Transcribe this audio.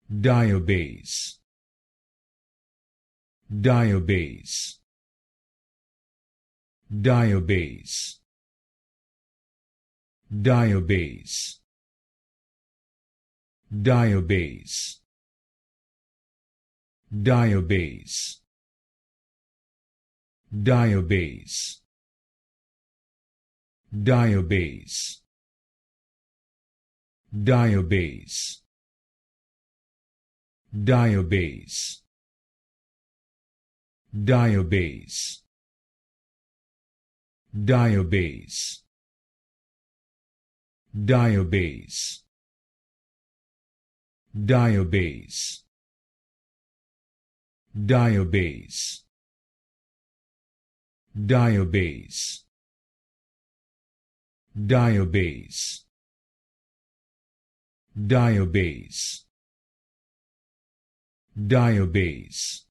Diabase, Diabase, Diabase, Diabase, Diabase, Diabase, Diabase, Diabase, Diabase, Diabase, Diabase, Diabase, Diabase, Diabase, Diabase, Diabase, Diabase, Diabase, Diabase,